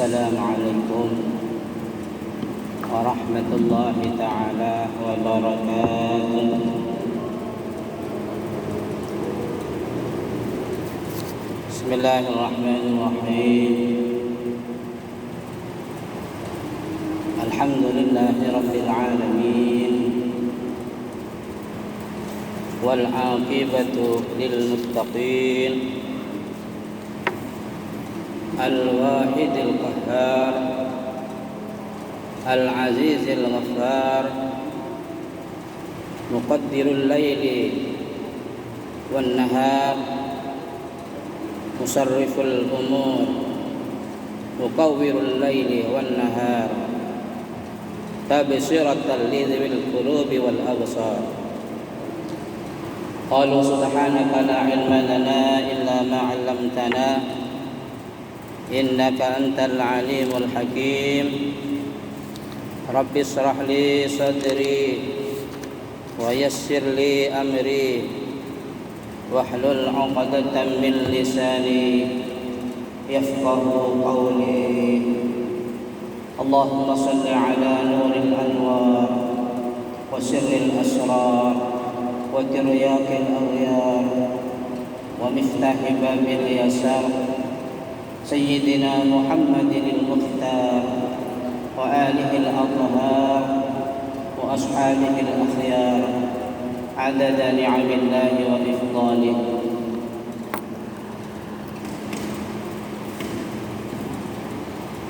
السلام عليكم ورحمة الله تعالى وبركاته. بسم الله الرحمن الرحيم. الحمد لله رب العالمين والعاقبة للمتقين الواحد القهار العزيز الغفار مقدر الليل والنهار مصرف الأمور مكور الليل والنهار تبصرة لذوي القلوب والأبصار. قالوا سبحانك لا علم لنا إلا ما علمتنا إنك أنت العليم الحكيم. رب اشرح لي صدري ويسر لي أمري واحلل عقدة من لساني يفقه قولي. اللهم صل على نور الأنوار وسر الأسرار وترياق الأغيار ومفتاح باب اليسار سيدنا محمد المختار وآله الأطهار وأصحابه الأخيار عدد نعم الله وإفضاله.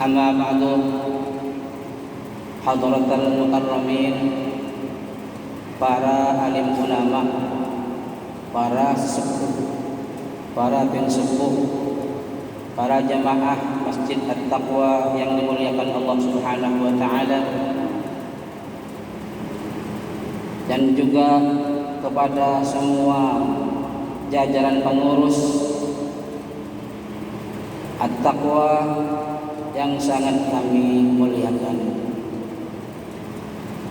أما بعد حضرة المكرمين, para alim ulama, para sesepuh, para pensepuh, para jamaah Masjid At-Taqwa yang dimuliakan Allah Subhanahu wa taala, dan juga kepada semua jajaran pengurus At-Taqwa yang sangat kami muliakan.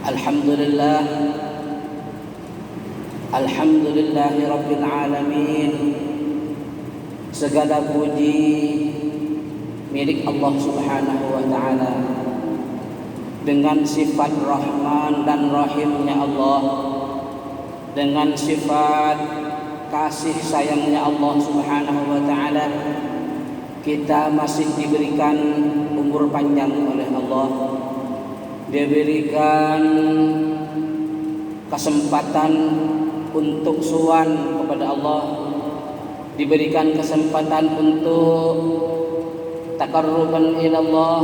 Alhamdulillah, alhamdulillahi rabbil alamin. Segala puji milik Allah Subhanahu wa taala. Dengan sifat Rahman dan Rahimnya Allah, dengan sifat kasih sayangnya Allah Subhanahu wa taala, kita masih diberikan umur panjang oleh Allah, diberikan kesempatan untuk sowan kepada Allah, diberikan kesempatan untuk takarruban ilallah,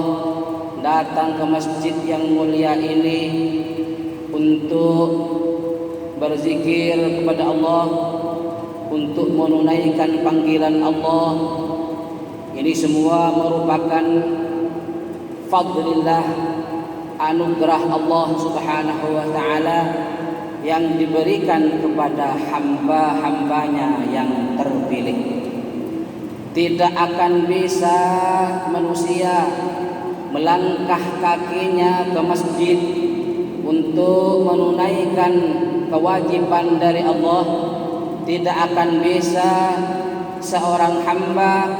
datang ke masjid yang mulia ini untuk berzikir kepada Allah, untuk menunaikan panggilan Allah. Ini semua merupakan fadlillah, anugerah Allah Subhanahu wa taala yang diberikan kepada hamba-hambanya yang terpilih. Tidak akan bisa manusia melangkah kakinya ke masjid untuk menunaikan kewajiban dari Allah. Tidak akan bisa seorang hamba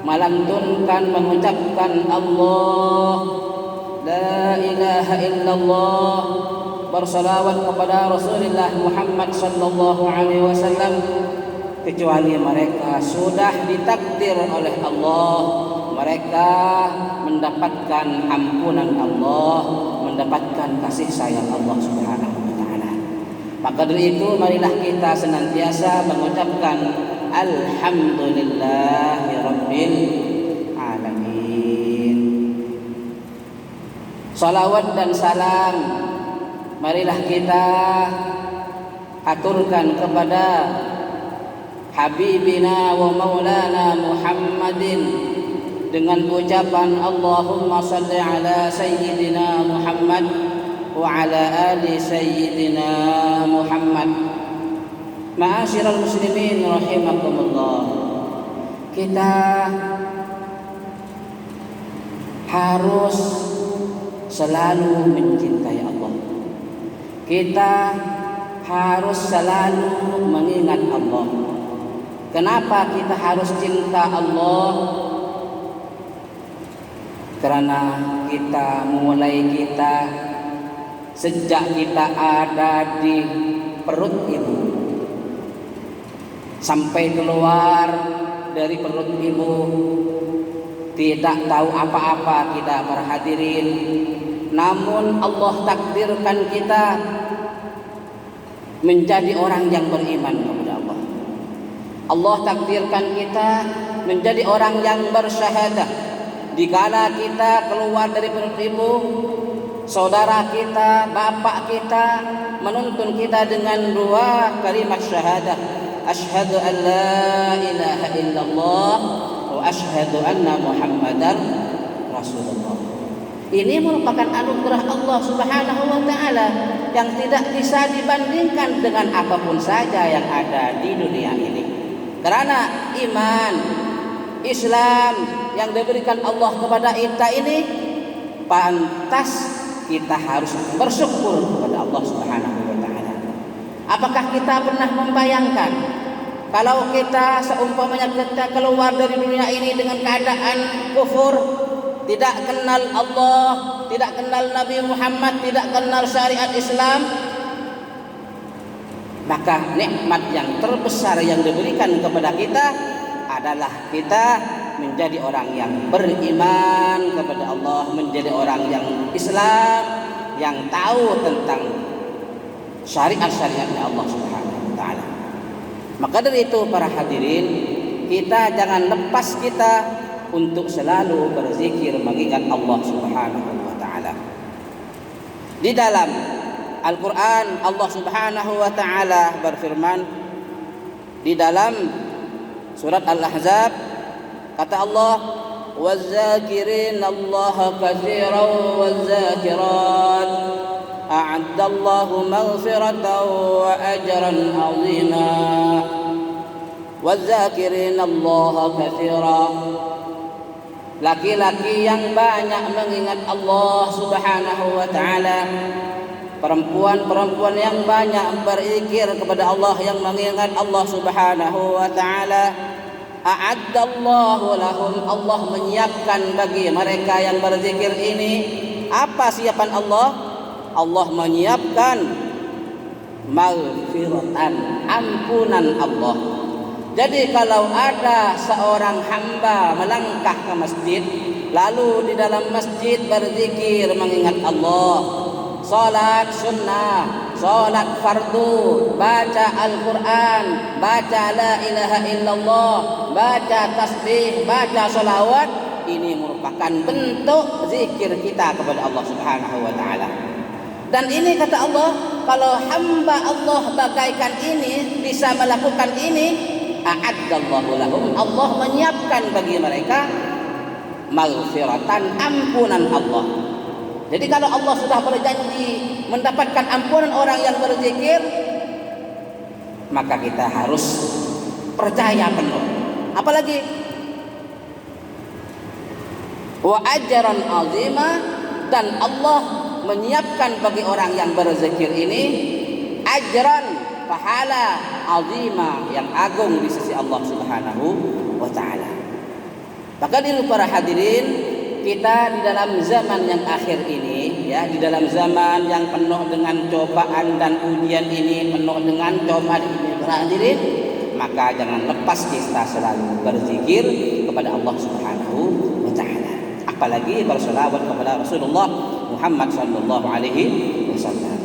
melantunkan, mengucapkan Allah la ilaha illallah, bersalawat kepada Rasulullah Muhammad sallallahu alaihi wasallam, kecuali mereka sudah ditakdir oleh Allah, mereka mendapatkan ampunan Allah, mendapatkan kasih sayang Allah Subhanahu wa taala. Maka dari itu marilah kita senantiasa mengucapkan alhamdulillahi rabbil alamin. Salawat dan salam marilah kita aturkan kepada Habibina wa Maulana Muhammadin dengan ucapan Allahumma salli ala Sayyidina Muhammad wa ala ali Sayyidina Muhammad. Ma'asyiral muslimin rahimakumullah, kita harus selalu mencintai Allah. Kita harus selalu mengingat Allah. Kenapa kita harus cinta Allah? Karena kita sejak kita ada di perut ibu sampai keluar dari perut ibu tidak tahu apa-apa kita para hadirin. Namun Allah takdirkan kita menjadi orang yang beriman kepada Allah. Allah takdirkan kita menjadi orang yang bersyahadah. Dikala kita keluar dari perut ibu, saudara kita, bapak kita menuntun kita dengan dua kalimat syahadah. Asyhadu an la ilaha illallah wa asyhadu anna Muhammadar Rasulullah. Ini merupakan anugerah Allah Subhanahu wa taala yang tidak bisa dibandingkan dengan apapun saja yang ada di dunia ini. Karena iman Islam yang diberikan Allah kepada kita ini pantas kita harus bersyukur kepada Allah Subhanahu wa taala. Apakah kita pernah membayangkan kalau kita seumpamanya kita keluar dari dunia ini dengan keadaan kufur, tidak kenal Allah, tidak kenal Nabi Muhammad, tidak kenal syariat Islam, maka nikmat yang terbesar yang diberikan kepada kita adalah kita menjadi orang yang beriman kepada Allah, menjadi orang yang Islam, yang tahu tentang syariat-syariatnya Allah Subhanahu wa taala. Maka dari itu para hadirin, kita jangan lepas kita untuk selalu berzikir mengingat Allah Subhanahu wa taala. Di dalam Al-Qur'an Allah Subhanahu wa taala berfirman di dalam surat Al-Ahzab, kata Allah, وَالذَّاكِرِينَ اللَّهَ كَثِيرًا وَالذَّاكِرَاتِ أَعَدَّ اللَّهُ مَغْفِرَةً وَأَجْرًا عَظِيمًا. وَالذَّاكِرِينَ اللَّهَ كَثِيرًا, laki-laki yang banyak mengingat Allah Subhanahu wa taala, perempuan-perempuan yang banyak berzikir kepada Allah, yang mengingat Allah Subhanahu wa taala. A'addallahu lahum, Allah menyiapkan bagi mereka yang berzikir ini. Apa siapan Allah? Allah menyiapkan maghfiratan, ampunan Allah. Jadi kalau ada seorang hamba melangkah ke masjid, lalu di dalam masjid berzikir mengingat Allah, salat sunnah, salat fardu, baca Al-Quran, baca la ilaha illallah, baca tasbih, baca salawat, ini merupakan bentuk zikir kita kepada Allah Subhanahu wa taala. Dan ini kata Allah, kalau hamba Allah bagaikan ini bisa melakukan ini, a'addallahu lahum, Allah menyiapkan bagi mereka maghfiratan, ampunan Allah. Jadi kalau Allah sudah berjanji mendapatkan ampunan orang yang berzikir, maka kita harus percaya penuh. Apalagi wa ajran azima, dan Allah menyiapkan bagi orang yang berzikir ini ajran, pahala azima, yang agung di sisi Allah Subhanahu wa taala. Maka dulu para hadirin, kita di dalam zaman yang akhir ini, ya, di dalam zaman yang penuh dengan cobaan dan ujian ini, penuh dengan cobaan ini para hadirin, maka jangan lepas kita selalu berzikir kepada Allah Subhanahu wa taala. Apalagi berselawat kepada Rasulullah Muhammad sallallahu alaihi wasallam.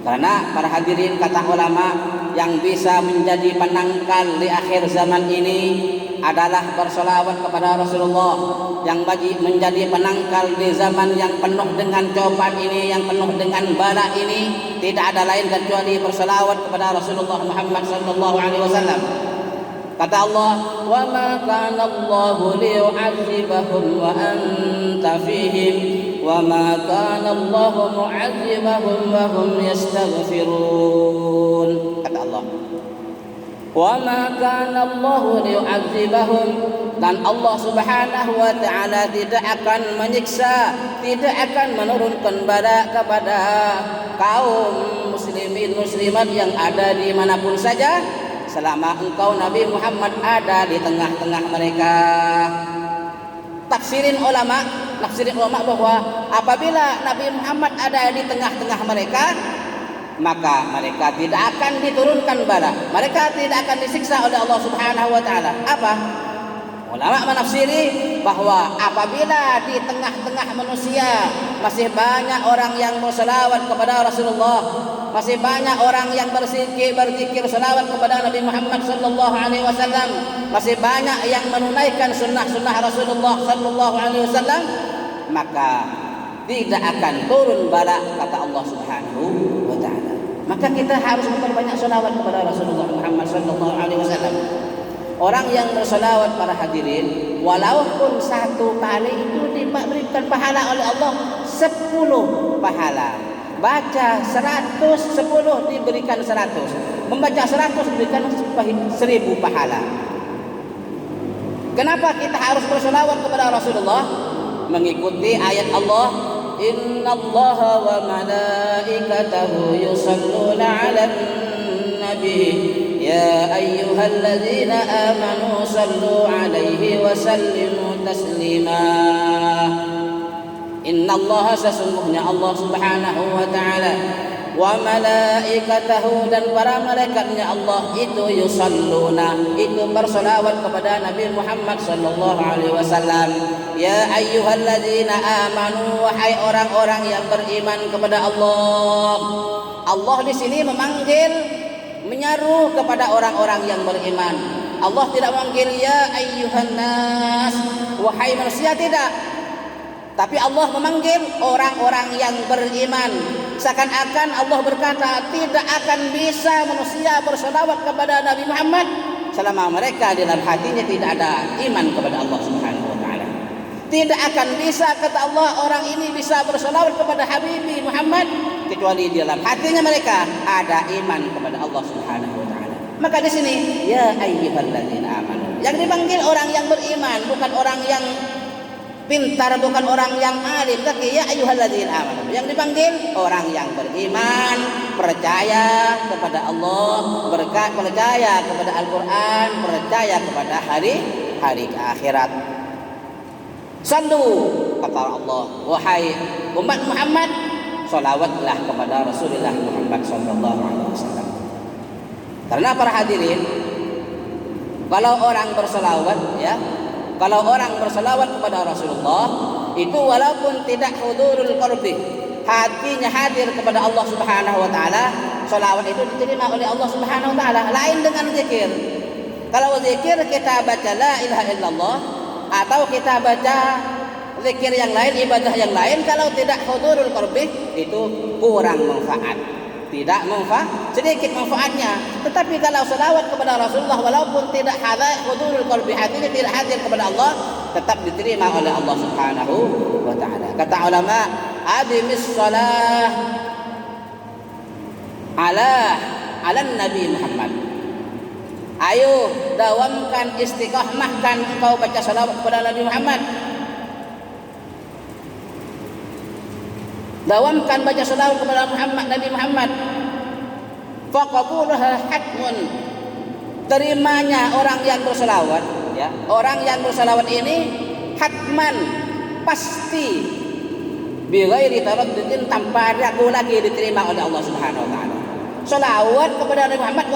Karena para hadirin, kata ulama, yang bisa menjadi penangkal di akhir zaman ini adalah berselawat kepada Rasulullah. Yang bagi menjadi penangkal di zaman yang penuh dengan cobaan ini, yang penuh dengan bala ini, tidak ada lain kecuali berselawat kepada Rasulullah Muhammad sallallahu alaihi wasallam. Kata Allah, wa ma kana Allahu liyu'adzibahum wa anta fihim wa ma kana Allahu mu'adzibahum wa hum yastaghfirun. Kata Allah, wa ma kana Allahu liyu'adzibahum, dan Allah Subhanahu wa taala tidak akan menyiksa, tidak akan menurunkan bala kepada kaum muslimin muslimat yang ada di manapun saja selama engkau Nabi Muhammad ada di tengah-tengah mereka. nafsirin ulama bahwa apabila Nabi Muhammad ada di tengah-tengah mereka, maka mereka tidak akan diturunkan bala, mereka tidak akan disiksa oleh Allah Subhanahu wa taala. Apa? Ulama menafsiri bahwa apabila di tengah-tengah manusia masih banyak orang yang berselawat kepada Rasulullah, masih banyak orang yang berzikir selawat kepada Nabi Muhammad sallallahu alaihi wasallam, masih banyak yang menunaikan sunnah-sunnah Rasulullah sallallahu alaihi wasallam, maka tidak akan turun bala, kata Allah Subhanahu wa taala. Maka kita harus memperbanyak selawat kepada Rasulullah Muhammad sallallahu alaihi wasallam. Orang yang berselawat, para hadirin, walaupun satu kali itu diberikan pahala oleh Allah 10 pahala. Baca 100, 10 diberikan 100. Membaca 100 diberikan 1000 pahala. Kenapa kita harus berselawat kepada Rasulullah? Mengikuti ayat Allah, innallaha wa malaikatahu yusalluna 'alan nabi ya ayyuhalladzina amanu sallu 'alaihi wa sallimu taslima. Innallaha, sesungguhnya Allah Subhanahu wa taala, wa malaikatahu, dan para malaikatnya Allah itu yusalluna, itu berselawat kepada Nabi Muhammad sallallahu alaihi wasallam. Ya ayyuhalladzina amanu, wahai orang-orang yang beriman kepada Allah. Allah di sini menyeru kepada orang-orang yang beriman. Allah tidak memanggil ya ayyuhan nas, wahai manusia, tidak. Tapi Allah memanggil orang-orang yang beriman. Seakan-akan Allah berkata, tidak akan bisa manusia berselawat kepada Nabi Muhammad selama mereka dalam hatinya tidak ada iman kepada Allah Subhanahu wa taala. Tidak akan bisa, kata Allah, orang ini bisa berselawat kepada Habibi Muhammad kecuali di dalam hatinya mereka ada iman kepada Allah Subhanahu wa taala. Maka di sini ya ayyuhalladzina amanu, yang dipanggil orang yang beriman, bukan orang yang pintar, bukan orang yang alim, tapi ya ayyuhalladzina amanu, yang dipanggil orang yang beriman, percaya kepada Allah, percaya kepada Al-Qur'an, percaya kepada hari akhirat. Sallu, kata Allah, wahai umat Muhammad, salawatlah kepada Rasulullah Muhammad sallallahu alaihi wasallam. Karena para hadirin, kalau orang berselawat, ya, kalau orang berselawat kepada Rasulullah, itu walaupun tidak hudurul qalbi, hatinya hadir kepada Allah Subhanahu wa taala, selawat itu diterima oleh Allah Subhanahu wa taala. Lain dengan zikir. Kalau zikir kita baca la ilaha illallah, atau kita baca zikir yang lain, ibadah yang lain, kalau tidak hudurul qalbi itu kurang manfaat. Tidak manfaat, sedikit manfaatnya. Tetapi kalau selawat kepada Rasulullah walaupun tidak hadir hudurul qalbi, hatinya tidak hadir kepada Allah, tetap diterima oleh Allah Subhanahu wa taala. Kata ulama, adimis shalah ala Nabi Muhammad. Ayo dawamkan, istiqamahkan engkau baca salawat kepada Nabi Muhammad. Dawamkan baca salawat kepada Nabi Muhammad. Faqabulaha hatmun. Terimanya orang yang berselawat, ya. Orang yang berselawat ini hatman, pasti, bi ghairi taraddudin, tanpa ragu lagi diterima oleh Allah Subhanahu wa taala. Selawat kepada Nabi Muhammad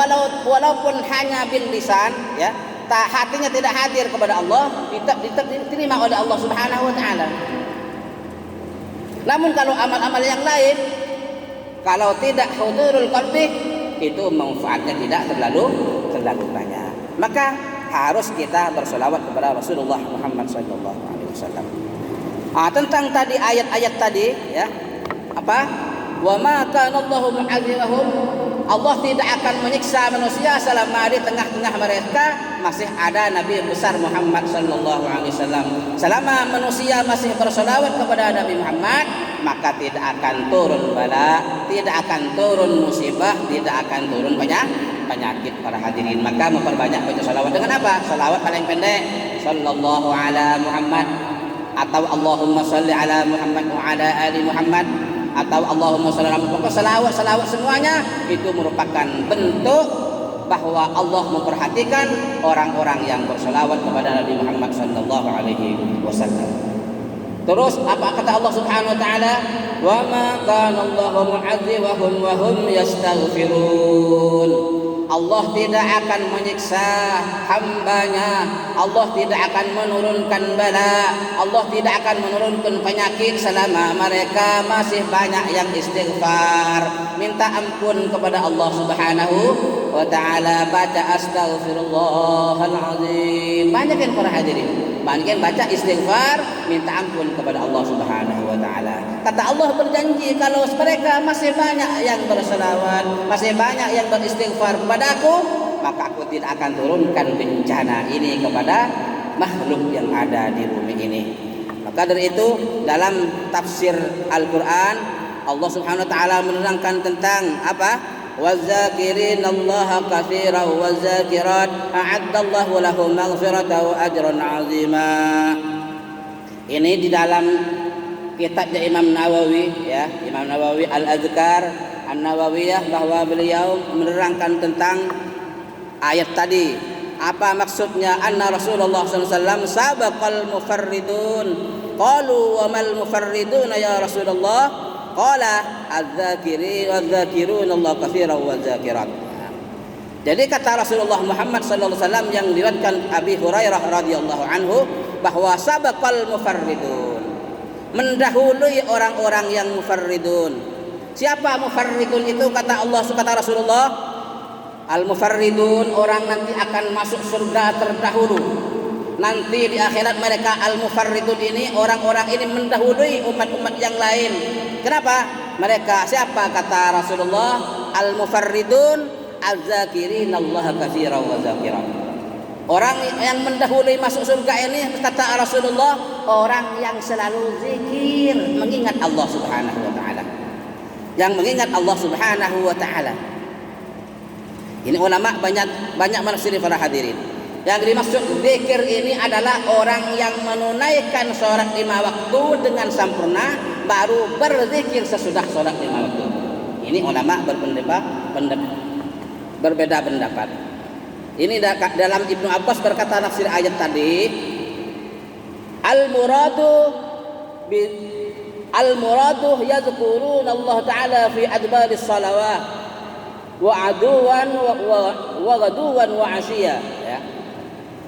walaupun hanya bil lisan, ya, hatinya tidak hadir kepada Allah, tetap diterima oleh Allah Subhanahu wa taala. Namun kalau amal-amal yang lain, kalau tidak hudurul qalbi, itu manfaatnya tidak terlalu banyak. Maka harus kita berselawat kepada Rasulullah Muhammad sallallahu alaihi wasallam. Tentang tadi ayat-ayat tadi, ya. Apa? Wa ma kana Allahu mu'adzibahum. Allah tidak akan menyiksa manusia selama di tengah-tengah mereka masih ada Nabi besar Muhammad sallallahu alaihi wasallam. Selama manusia masih berselawat kepada Nabi Muhammad, maka tidak akan turun bala, tidak akan turun musibah, tidak akan turun penyakit, para hadirin. Maka memperbanyak baca salawat dengan apa? Salawat paling pendek, sallallahu ala Muhammad, atau Allahumma salli ala Muhammad wa ala ali Muhammad, atau Allahumma shalli ala Muhammad. Selawat semuanya itu merupakan bentuk bahwa Allah memperhatikan orang-orang yang berselawat kepada Nabi Muhammad sallallahu alaihi wasallam. Terus apa kata Allah Subhanahu wa taala? Wa ma kana Allahu mu'adzibahum wa hum yastaghfirun. Allah tidak akan menyiksa hambanya, Allah tidak akan menurunkan bala, Allah tidak akan menurunkan penyakit selama mereka masih banyak yang istighfar, minta ampun kepada Allah Subhanahu wa taala. Baca astaghfirullahalazim. Banyak kan para hadirin, banyak baca istighfar, minta ampun kepada Allah Subhanahu wa taala. Kata Allah berjanji kalau mereka masih banyak yang berselawat, masih banyak yang beristighfar kepada aku, maka aku tidak akan turunkan bencana ini kepada makhluk yang ada di bumi ini. Maka dari itu dalam tafsir Al-Qur'an Allah Subhanahu wa taala menerangkan tentang apa? Wazakirinallaha katsiran wazakirat a'addallahu lahum maghfiratan wa ajran 'azima. Ini di dalam kitabnya Imam Nawawi, ya, Imam Nawawi Al-Azkar An-Nawawiyah, bahwa beliau menerangkan tentang ayat tadi. Apa maksudnya? Anna Rasulullah SAW sabaqal mufarridun. Qalu wa mal mufarridun ya Rasulullah? Qala az-zakirin waz-zakirun Allah katsiran waz-zakirat. Jadi kata Rasulullah Muhammad SAW yang diriwayatkan Abi Hurairah radhiyallahu anhu, bahwa sabaqal mufarridun, mendahului orang-orang yang mufarridun. Siapa mufarridun itu? Kata Allah, kata Rasulullah, al-mufarridun orang nanti akan masuk surga terdahulu. Nanti di akhirat mereka al-mufarridun ini, orang-orang ini mendahului umat-umat yang lain. Kenapa? Mereka siapa? Kata Rasulullah, al-mufarridun az-zakirinallaha katsiran wa zakirat. Orang yang mendahului masuk surga ini, kata Rasulullah, orang yang selalu zikir, mengingat Allah Subhanahu wa taala. Yang mengingat Allah Subhanahu wa taala. Ini ulama banyak menafsiri para hadirin. Yang dimaksud zikir ini adalah orang yang menunaikan sholat 5 waktu dengan sempurna, baru berzikir sesudah sholat 5 waktu. Ini ulama berbeda pendapat. Ini dalam Ibnu Abbas berkata nafsir ayat tadi, Al-muradu yadhkuruna Allah Ta'ala fi adbaris salawat wa aduwan wa gaduwan wa asyiya, ya.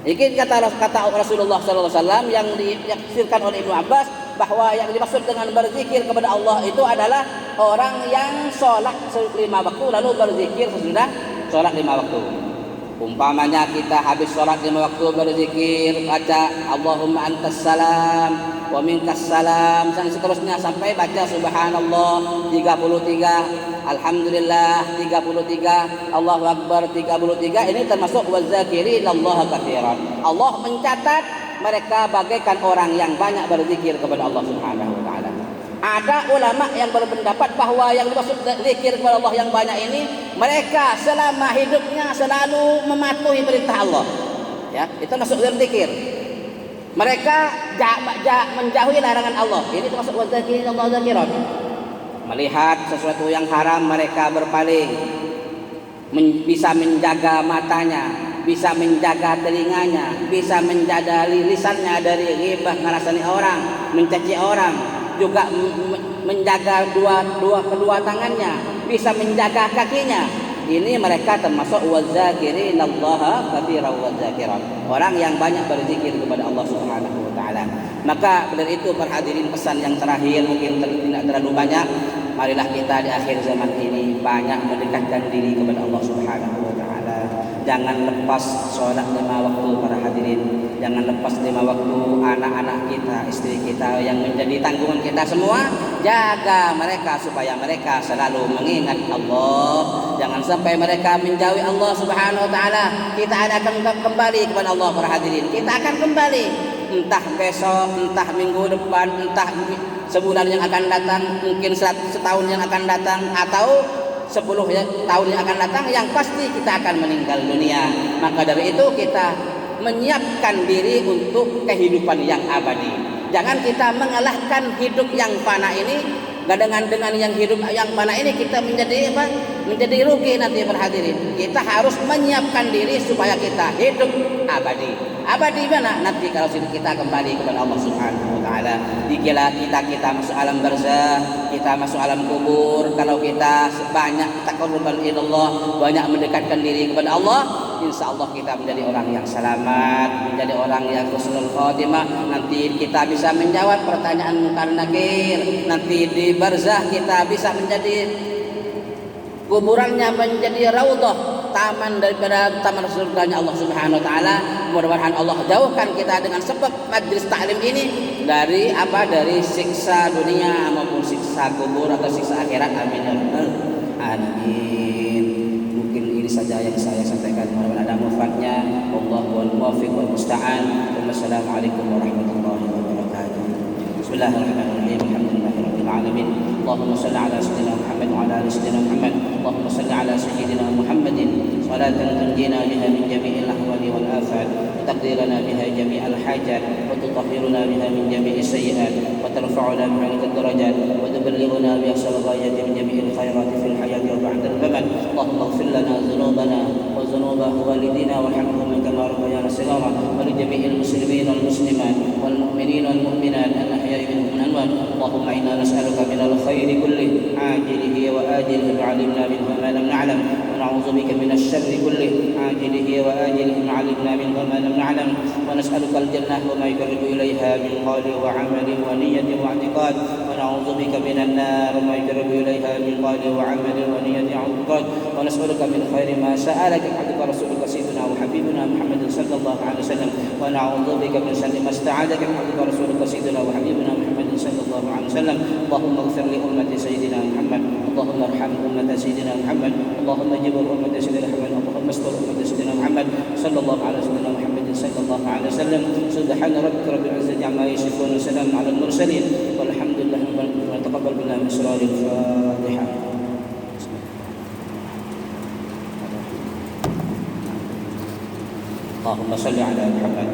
Ini kata Rasulullah SAW yang ditafsirkan oleh Ibnu Abbas, bahwa yang dimaksud dengan berzikir kepada Allah itu adalah orang yang sholat 5 waktu lalu berzikir sesudah sholat 5 waktu. Umpamanya kita habis sholat 5 waktu berzikir, baca Allahumma antas salam wa minkas salam, dan seterusnya sampai baca subhanallah 33, alhamdulillah 33, Allahu akbar 33. Ini termasuk wazakirinallaha katsiran. Allah mencatat mereka bagaikan orang yang banyak berzikir kepada Allah Subhanahu wa taala. Ada ulama yang berpendapat bahwa yang dimaksud zikir kepada Allah yang banyak ini, mereka selama hidupnya selalu mematuhi perintah Allah. Ya, itu masuk berzikir. Mereka menjauhi larangan Allah. Ini termasuk wazakirinallaha zakiran. Melihat sesuatu yang haram mereka berpaling. Bisa menjaga matanya, bisa menjaga telinganya, bisa menjaga lisannya dari ghibah, ngerasani orang, mencaci orang, juga menjaga kedua tangannya, bisa menjaga kakinya. Ini mereka termasuk wazakirinallaha katsiran wazakirat, orang yang banyak berzikir kepada Allah Subhanahu wa taala. Maka dari itu para hadirin, pesan yang terakhir mungkin tidak terlalu banyak. Marilah kita di akhir zaman ini banyak mendekatkan diri kepada Allah Subhanahu wa taala. Jangan lepas sholat 5 waktu para hadirin. Jangan lepas 5 waktu anak-anak kita, istri kita yang menjadi tanggungan kita semua. Jaga mereka supaya mereka selalu mengingat Allah. Jangan sampai mereka menjauhi Allah Subhanahu wa taala. Kita akan kembali kepada Allah para hadirin. Kita akan kembali, entah besok, entah minggu depan, entah sebulan yang akan datang, mungkin setahun yang akan datang, atau 10 tahun yang akan datang. Yang pasti kita akan meninggal dunia. Maka dari itu kita menyiapkan diri untuk kehidupan yang abadi. Jangan kita mengalahkan hidup yang fana ini Nggak dengan yang hidup yang mana ini kita menjadi apa? Menjadi rugi nanti berhadirin. Kita harus menyiapkan diri supaya kita hidup abadi. Abadi mana? Nanti kalau kita kembali kepada Allah Subhanahu wa taala. Dikira kita masuk alam barzah, kita masuk alam kubur, kalau kita banyak taqarruban ilallah, banyak mendekatkan diri kepada Allah, insya Allah kita menjadi orang yang selamat, menjadi orang yang husnul khotimah. Nanti kita bisa menjawab pertanyaan munkar nakir. Nanti di barzah kita bisa menjadi kuburannya menjadi raudhah, taman daripada taman surganya Allah Subhanahu wa taala. Mudah-mudahan Allah jauhkan kita dengan sebab majlis taklim ini dari dari siksa dunia maupun siksa kubur atau siksa akhirat. Amin ya rabbal alamin. Mungkin ini saja yang saya sampaikan. Mudah-mudahan ada manfaatnya. Wallahul muwaffiq wal musta'an. Wassalamualaikum warahmatullahi wabarakatuh. Bismillahirrahmanirrahim. Alhamdulillahirabbil alamin. Allahumma shalli ala sayyidina Muhammad wa ala ali sayyidina Muhammad. Allahumma shalli ala sayyidina Muhammadin salatan tunjina biha min jami'il ahwali wal afat, taqdi lana biha jami'al hajat, wa tutahhiruna biha min jami'is sayyi'at, wa tarfa'una biha laka darajat, wa tuballighuna bi aqsal ghayati min jami'il khairati fil hayati wa ba'da al-mamat. Allahumma ighfir lana dhunubana wa dhunuba walidina warhamhum kama rabbayana shighara, wa li jami'il muslimin wal muslimat wal mu'minin wal mu'minat al ahya'i minhum wal amwat. Allahumma inna nas'aluka minal khairi kulli ajilihi wa ajilihi ma 'alimna minhu ma lam na'lam, wa na'udzu bika minasy syarri kulli ajilihi wa ajilihi ma 'alimna minhu ma lam na'lam, wa nas'aluka al-jannah wa ma yuqarribu ilayha min qawli wa 'amalin wa niyyatin wa i'tiqad, wa na'udzu bika minan nar wa ma yuqarribu ilayha min qawli wa 'amalin wa niyyatin wa i'tiqad, wa nas'aluka min khairi ma sa'alaka 'abduka rasuluka sayyidina wa habibuna Muhammadin sallallahu alaihi wasallam, wa na'udzu bika min syarri ma sta'adaka 'abduka rasuluka sayyidina wa habibuna Muhammadin sallallahu alaihi wasallam. Allahumma ighfir li ummati sayyidina Muhammad, Allahumma arham ummata sayyidina Muhammad, Allahumma jibur ummata sayyidina Muhammad, Allahumma astur ummata sayyidina Muhammad sallallahu alaihi wasallam, Muhammadin sallallahu alaihi wasallam. Subhana rabbika rabbil izzati amma yasifun, wa salamun alal mursalin, walhamdulillahi rabbil alamin. Taqabbal minna min surati al-Fatihah. Allahumma shalli ala Muhammad